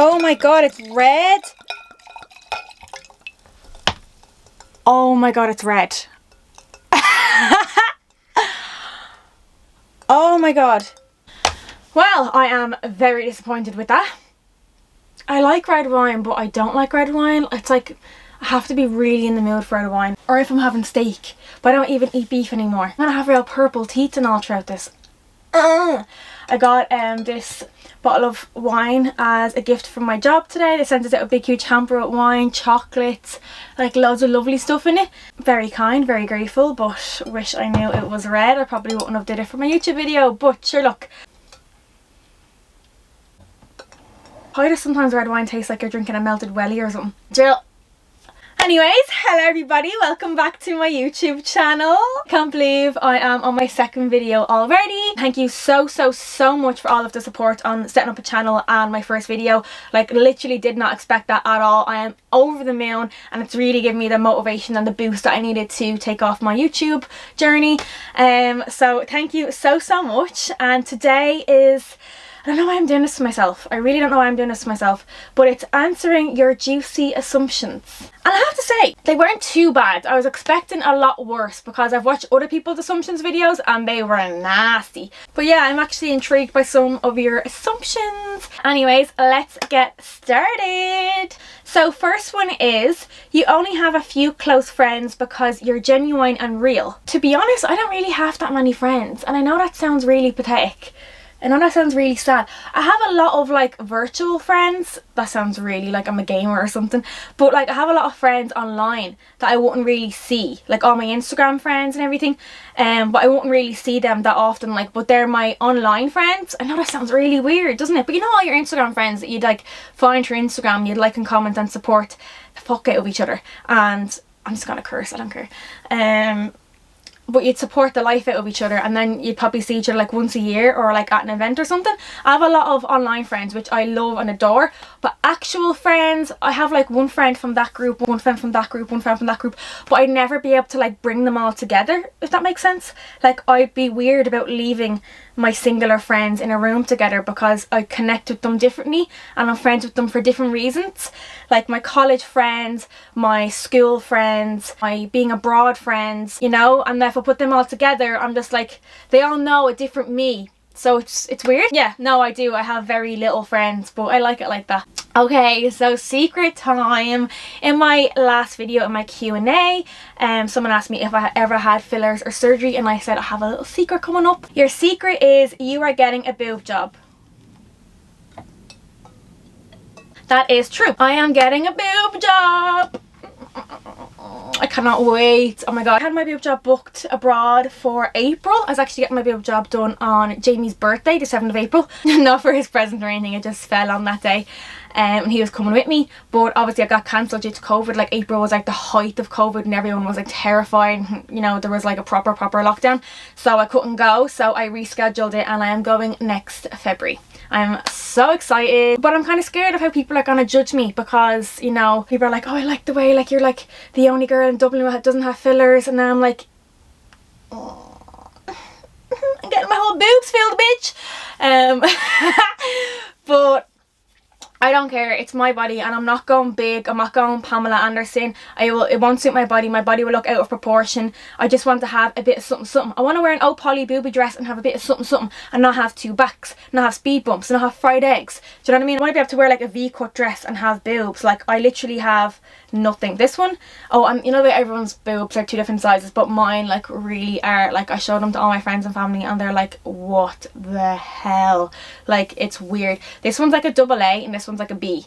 Oh my god, it's red. Oh my god, it's red. Oh my god. Well, I am very disappointed with that. I like red wine, but I don't like red wine. It's like I have to be really in the mood for red wine, or if I'm having steak. But I don't even eat beef anymore. I'm gonna have real purple teeth and all throughout this. I got this bottle of wine as a gift from my job today. They sent us out a big huge hamper with wine, chocolates, like loads of lovely stuff in it. Very kind, very grateful, but wish I knew it was red. I probably wouldn't have did it for my YouTube video, but sure, look. Why does sometimes red wine taste like you're drinking a melted welly or something? Jill. Anyways, hello everybody, welcome back to my YouTube channel. Can't believe I am on my second video already. Thank you so much for all of the support on setting up a channel and my first video. Like, literally did not expect that at all. I am over the moon and it's really given me the motivation and the boost that I needed to take off my YouTube journey. So thank you so much. And today is, I don't know why I'm doing this to myself. I really don't know why I'm doing this to myself. But it's answering your juicy assumptions. And I have to say, they weren't too bad. I was expecting a lot worse because I've watched other people's assumptions videos and they were nasty. But yeah, I'm actually intrigued by some of your assumptions. Anyways, let's get started. So first one is, you only have a few close friends because you're genuine and real. To be honest, I don't really have that many friends. And I know that sounds really pathetic. I know that sounds really sad. I have a lot of like virtual friends. That sounds really like I'm a gamer or something. But like I have a lot of friends online that I wouldn't really see. Like all my Instagram friends and everything. But I wouldn't really see them that often. Like, but they're my online friends. I know that sounds really weird, doesn't it? But you know all your Instagram friends that you'd like find through Instagram, you'd like and comment and support the fuck out of each other. And I'm just gonna curse, I don't care. But you'd support the life out of each other, and then you'd probably see each other like once a year or like at an event or something. I have a lot of online friends which I love and adore, but actual friends, I have like one friend from that group, one friend from that group, one friend from that group, but I'd never be able to like bring them all together, if that makes sense. Like, I'd be weird about leaving my singular friends in a room together because I connect with them differently and I'm friends with them for different reasons. Like my college friends, my school friends, my being abroad friends, you know, and if I put them all together, I'm just like, they all know a different me. So it's weird. Yeah, no, I do. I have very little friends, but I like it like that. Okay, so secret time. In my last video, in my Q&A, someone asked me if I ever had fillers or surgery, and I said I have a little secret coming up. Your secret is you are getting a boob job. That is true. I am getting a boob job. I cannot wait. Oh my god. I had my boob job booked abroad for April. I was actually getting my boob job done on Jamie's birthday, the 7th of April. Not for his present or anything, it just fell on that day. And he was coming with me, but obviously I got cancelled due to COVID. Like, April was like the height of COVID and everyone was like terrified. You know, there was like a proper lockdown, so I couldn't go, so I rescheduled it and I am going next February. I'm so excited, but I'm kind of scared of how people are gonna judge me because, you know, people are like, oh, I like the way like you're like the only girl in Dublin who doesn't have fillers, and then I'm like, oh, I'm getting my whole boobs filled, bitch. But I don't care, it's my body and I'm not going big, I'm not going Pamela Anderson. It won't suit my body will look out of proportion. I just want to have a bit of something. I want to wear an old poly booby dress and have a bit of something and not have two backs, not have speed bumps, not have fried eggs. Do you know what I mean? I want to be able to wear like a V-cut dress and have boobs. Like, I literally have nothing. This one, you know that everyone's boobs are 2 different sizes, but mine like really are. Like, I showed them to all my friends and family and they're like, what the hell? Like, it's weird. This one's like a double A and this one's like a B,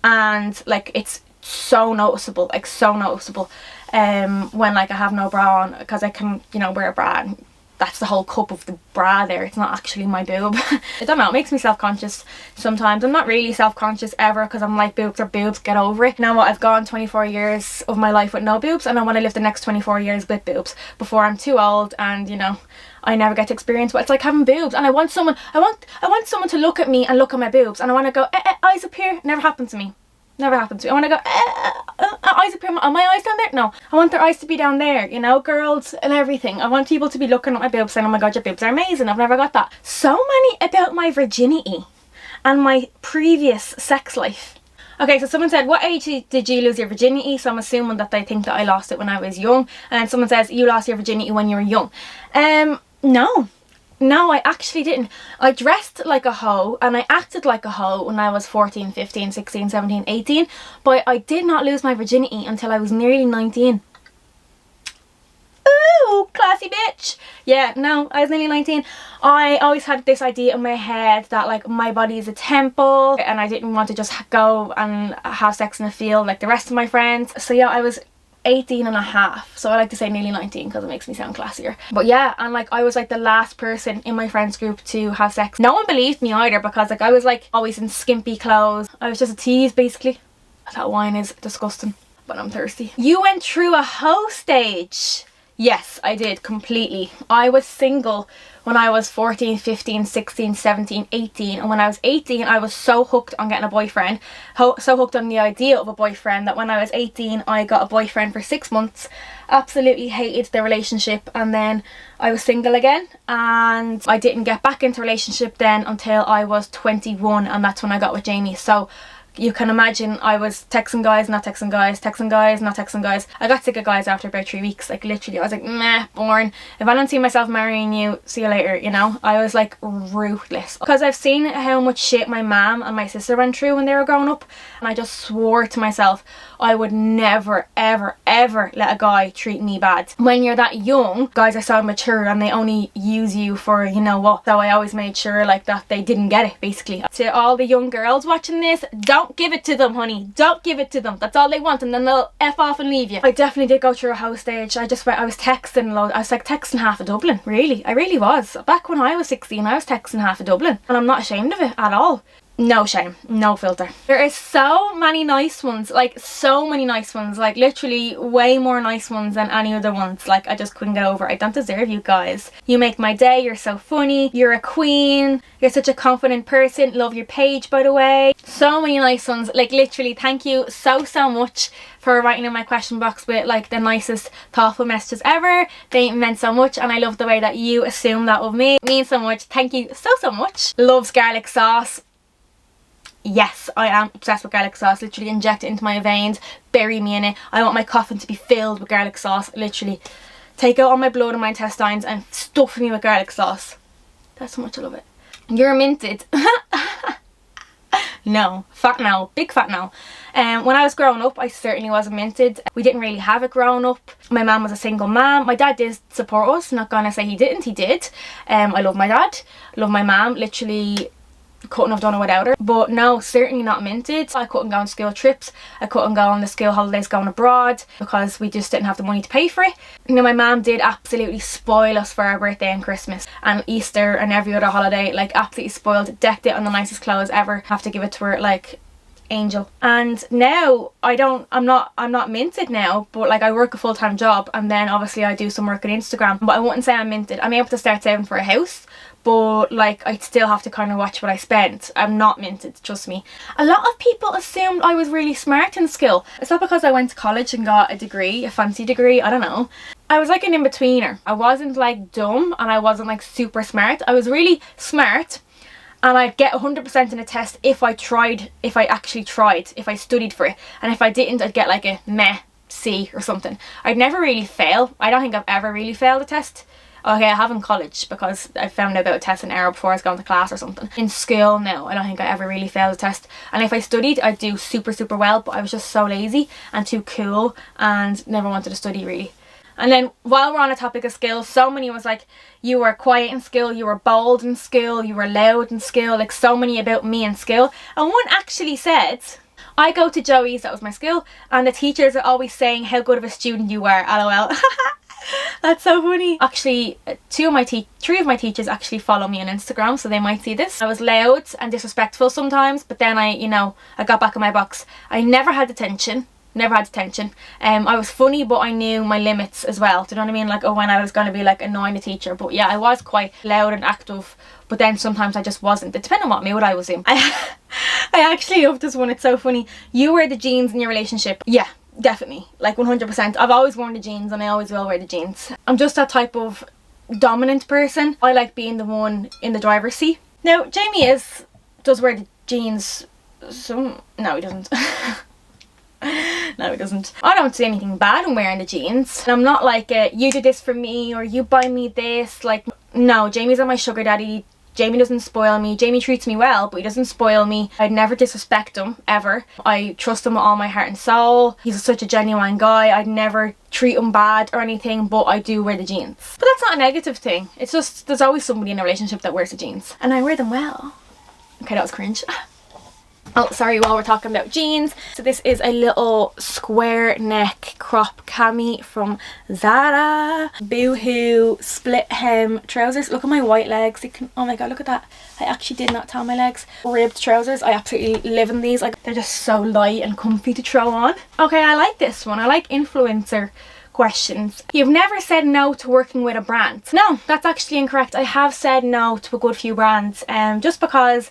and like it's so noticeable, like so noticeable when like I have no bra on, because I can, you know, wear a bra and that's the whole cup of the bra there. It's not actually my boob. I don't know, it makes me self-conscious sometimes. I'm not really self-conscious ever because I'm like, boobs are boobs, get over it. You know what, I've gone 24 years of my life with no boobs and I want to live the next 24 years with boobs before I'm too old and, you know, I never get to experience what it's like having boobs. And I want someone to look at me and look at my boobs and I want to go, eyes up here. Never happened to me. Never happened to me. I want to go, eyes up here. Are my eyes down there? No. I want their eyes to be down there, you know, girls and everything. I want people to be looking at my boobs saying, oh my god, your boobs are amazing. I've never got that. So many about my virginity and my previous sex life. Okay, so someone said, what age did you lose your virginity? So I'm assuming that they think that I lost it when I was young. And then someone says, you lost your virginity when you were young. No, I actually didn't. I dressed like a hoe and I acted like a hoe when I was 14, 15, 16, 17, 18. But I did not lose my virginity until I was nearly 19. Ooh, classy bitch. Yeah, no, I was nearly 19. I always had this idea in my head that like my body is a temple and I didn't want to just go and have sex in the field like the rest of my friends. So yeah, I was 18 and a half, so I like to say nearly 19 because it makes me sound classier. But yeah, and like I was like the last person in my friends group to have sex. No one believed me either because like I was like always in skimpy clothes. I was just a tease basically. That wine is disgusting, but I'm thirsty. You went through a hoe stage. Yes, I did, completely. I was single when I was 14, 15, 16, 17, 18. And when I was 18, I was so hooked on getting a boyfriend. So hooked on the idea of a boyfriend that when I was 18, I got a boyfriend for 6 months. Absolutely hated the relationship. And then I was single again. And I didn't get back into a relationship then until I was 21. And that's when I got with Jamie. So you can imagine I was texting guys, not texting guys, texting guys, not texting guys. I got sick of guys after about 3 weeks. Like literally, I was like, meh, boring. If I don't see myself marrying you, see you later, you know? I was like ruthless. Because I've seen how much shit my mum and my sister went through when they were growing up. And I just swore to myself, I would never, ever, ever let a guy treat me bad. When you're that young, guys are so mature and they only use you for, you know what. So I always made sure like that they didn't get it, basically. To all the young girls watching this, don't give it to them, honey. Don't give it to them. That's all they want and then they'll F off and leave you. I definitely did go through a hoe stage. I was texting loads. I was like texting half of Dublin, really. I really was. Back when I was 16, I was texting half of Dublin and I'm not ashamed of it at all. No shame, no filter. There is so many nice ones, like so many nice ones, like literally way more nice ones than any other ones. Like I just couldn't get over it. I don't deserve you guys. You make my day, you're so funny, you're a queen, you're such a confident person. Love your page, by the way. So many nice ones, like literally thank you so much for writing in my question box with like the nicest thoughtful messages ever. They meant so much and I love the way that you assume that of me. It means so much. Thank you so much. Loves garlic sauce. Yes, I am obsessed with garlic sauce. Literally inject it into my veins, bury me in it. I want my coffin to be filled with garlic sauce. Literally take out all my blood and my intestines and stuff me with garlic sauce. That's how much I love it. You're minted. No, fat no, big fat no. When I was growing up, I certainly wasn't minted. We didn't really have it growing up. My mum was a single mom. My dad did support us. Not gonna say he didn't, he did. I love my dad, love my mum. Literally couldn't have done it without her. But no, certainly not minted. I couldn't go on school trips. I couldn't go on the school holidays going abroad because we just didn't have the money to pay for it. You know, my mum did absolutely spoil us for our birthday and Christmas and Easter and every other holiday. Like absolutely spoiled, decked it on the nicest clothes ever. Have to give it to her like angel. And now I'm not minted now, but like I work a full-time job and then obviously I do some work on Instagram. But I wouldn't say I'm minted. I'm able to start saving for a house, but like I still have to kind of watch what I spend. I'm not minted, trust me. A lot of people assumed I was really smart in school. It's not because I went to college and got a degree, a fancy degree, I don't know. I was like an in-betweener. I wasn't like dumb and I wasn't like super smart. I was really smart and I'd get 100% in a test if I actually tried, if I studied for it. And if I didn't, I'd get like a meh C or something. I'd never really fail. I don't think I've ever really failed a test. Okay, I have in college because I found out about a test and error before I was going to class or something. In school, no, I don't think I ever really failed a test. And if I studied, I'd do super well, but I was just so lazy and too cool and never wanted to study really. And then while we're on the topic of skills, so many was like, you were quiet in school, you were bold in school, you were loud in school, like so many about me in school. And one actually said, I go to Joey's, that was my school, and the teachers are always saying how good of a student you are, lol. That's so funny. Actually, three of my teachers actually follow me on Instagram, so they might see this. I was loud and disrespectful sometimes, but then I got back in my box. I never had detention. Never had detention. I was funny, but I knew my limits as well. Do you know what I mean? Like, oh, when I was going to be like annoying the teacher. But yeah, I was quite loud and active, but then sometimes I just wasn't. It depended on what mood I was in. I actually love this one. It's so funny. You wear the jeans in your relationship. Yeah, definitely. Like 100%. I've always worn the jeans and I always will wear the jeans. I'm just that type of dominant person. I like being the one in the driver's seat. Now, Jamie is does wear the jeans. So no, he doesn't. No, he doesn't. I don't see anything bad in wearing the jeans. And I'm not like, you do this for me or you buy me this. Like, no, Jamie's not my sugar daddy. Jamie doesn't spoil me. Jamie treats me well, but he doesn't spoil me. I'd never disrespect him, ever. I trust him with all my heart and soul. He's such a genuine guy. I'd never treat him bad or anything, but I do wear the jeans. But that's not a negative thing. It's just, there's always somebody in a relationship that wears the jeans. And I wear them well. Okay, that was cringe. Oh, sorry, while we're talking about jeans. So this is a little square neck crop cami from Zara. Boohoo split hem trousers. Look at my white legs. You can, oh my god, look at that. I actually did not tan my legs. Ribbed trousers. I absolutely live in these. Like, they're just so light and comfy to throw on. Okay, I like this one. I like influencer questions. You've never said no to working with a brand. No, that's actually incorrect. I have said no to a good few brands, just because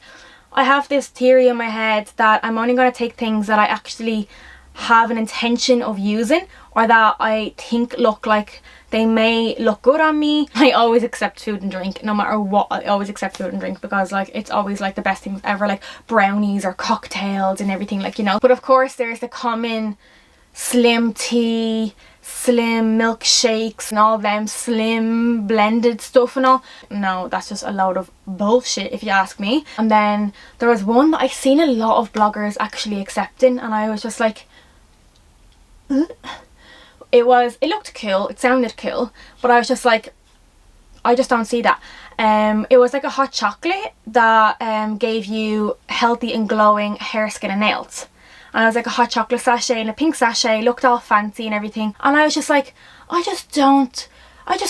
I have this theory in my head that I'm only going to take things that I actually have an intention of using, or that I think look like they may look good on me. I always accept food and drink, no matter what. I always accept food and drink because like it's always like the best things ever, like brownies or cocktails and everything, like, you know. But of course there's the common slim tea, slim milkshakes and all them slim blended stuff and all. No, that's just a load of bullshit if you ask me. And then there was one that I seen a lot of bloggers actually accepting, and I was just like, it looked cool, it sounded cool, but I was just like, I just don't see that. It was like a hot chocolate that gave you healthy and glowing hair, skin and nails. And I was like a hot chocolate sachet and a pink sachet, looked all fancy and everything. And I was just like, I just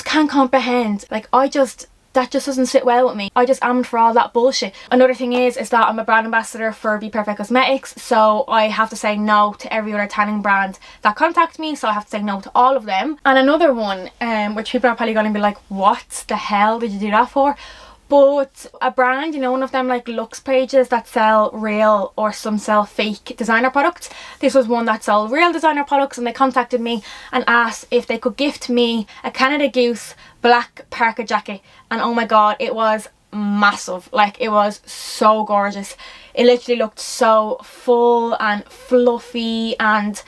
can't comprehend. Like, that just doesn't sit well with me. I just am for all that bullshit. Another thing is that I'm a brand ambassador for Be Perfect Cosmetics, so I have to say no to every other tanning brand that contact me, so I have to say no to all of them. And another one, which people are probably going to be like, what the hell did you do that for? But a brand, you know, one of them like looks pages that sell real or some sell fake designer products. This was one that sold real designer products, and they contacted me and asked if they could gift me a Canada Goose black parka jacket. And oh my god, it was massive. Like, it was so gorgeous. It literally looked so full and fluffy, and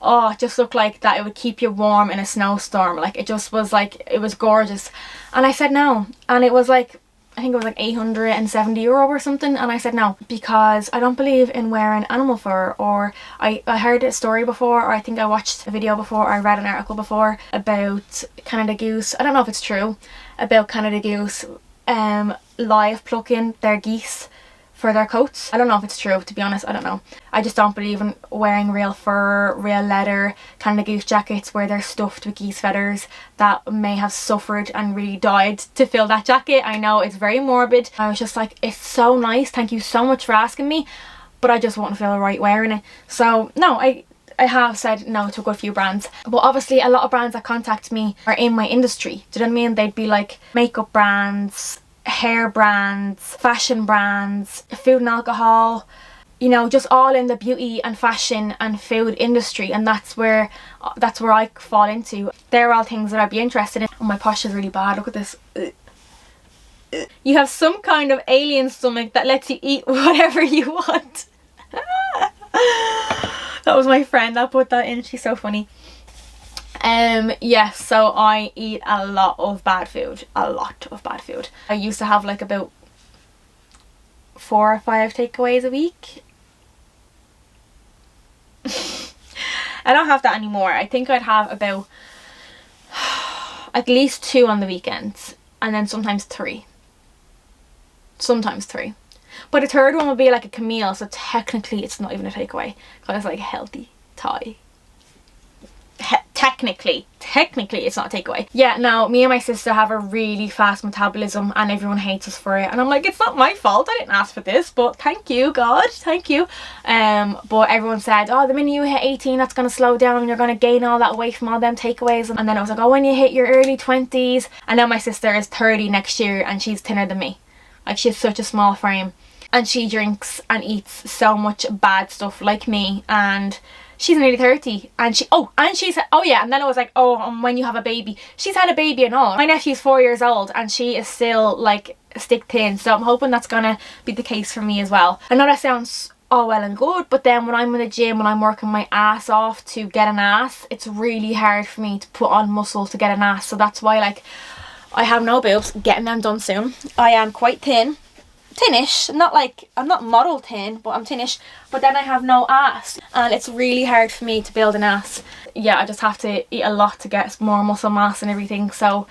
oh, it just looked like that it would keep you warm in a snowstorm. Like, it just was like, it was gorgeous. And I said no, and it was like, I think it was like €870 or something, and I said no because I don't believe in wearing animal fur. Or I heard a story before, or I think I watched a video before, or I read an article before about Canada Goose, I don't know if it's true, about Canada Goose live plucking their geese for their coats. I don't know if it's true, to be honest. I don't know. I just don't believe in wearing real fur, real leather Canada Goose jackets where they're stuffed with geese feathers that may have suffered and really died to fill that jacket. I know it's very morbid. I was just like, it's so nice, thank you so much for asking me, but I just wouldn't feel right wearing it. So no, I have said no to a good few brands. But obviously a lot of brands that contact me are in my industry. Do you know what I mean? They'd be like makeup brands, hair brands, fashion brands, food and alcohol, you know, just all in the beauty and fashion and food industry, and that's where I fall into. They're all things that I'd be interested in. Oh, my posture is really bad, look at this. You have some kind of alien stomach that lets you eat whatever you want. That was my friend that put that in, she's so funny. Yes, so I eat a lot of bad food. I used to have like about 4 or 5 takeaways a week. I don't have that anymore. I think I'd have about at least 2 on the weekends, and then sometimes 3. But a third one would be like a Camille, so technically it's not even a takeaway because it's like healthy Thai. Technically it's not a takeaway. Yeah, now me and my sister have a really fast metabolism and everyone hates us for it, and I'm like, it's not my fault, I didn't ask for this, but thank you God, thank you. But everyone said, oh, the minute you hit 18 that's gonna slow down and you're gonna gain all that weight from all them takeaways. And then I was like, oh, when you hit your early 20s. And now my sister is 30 next year and she's thinner than me. Like, she has such a small frame and she drinks and eats so much bad stuff like me, and she's nearly 30, and she said, oh yeah, and then I was like, oh, when you have a baby, she's had a baby and all. My nephew's 4 years old and she is still like stick thin, so I'm hoping that's gonna be the case for me as well. I know that sounds all well and good, but then when I'm in the gym, when I'm working my ass off to get an ass, it's really hard for me to put on muscle to get an ass. So that's why, like, I have no boobs, getting them done soon. I am quite thinnish, not like, I'm not model thin, but I'm thinnish, but then I have no ass, and it's really hard for me to build an ass. Yeah, I just have to eat a lot to get more muscle mass and everything, so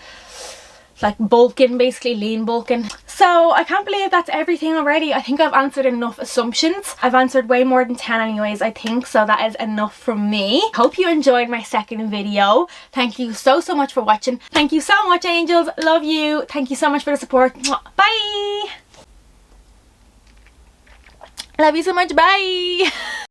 like bulking, basically lean bulking. So I can't believe that's everything already. I think I've answered enough assumptions. I've answered way more than 10 anyways, I think, so that is enough from me. Hope you enjoyed my second video. Thank you so much for watching. Thank you so much, angels. Love you. Thank you so much for the support. Bye. Love you so much. Bye.